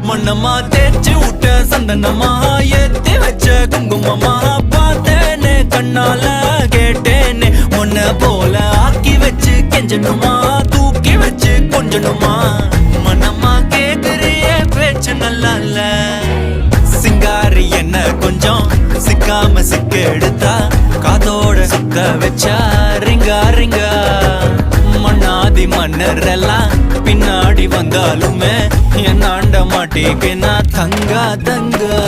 மண்ணம்மா தேய்ச்சி விட்ட சந்தனமா ஏத்தி வச்ச குங்குமமா பார்த்தேனே கண்ணால கேட்டேனே உன்ன போல ஆக்கி வச்சு கெஞ்சணுமா தூக்கி வச்சு கொஞ்சணுமா மண்ணம்மா கேக்குறிய பேச்சு நல்லா இல்ல சிங்காரி என்ன கொஞ்சம் சிக்காம சிக்க எடுத்தா காதோட சுத்த வச்சா ரிங்கா ரிங்கா மண்ணாதி மன்னர் எல்லாம் பின்னாடி வந்தாலுமே என் ஆண்ட மாட்டேக்கு நான் தங்கா தங்கா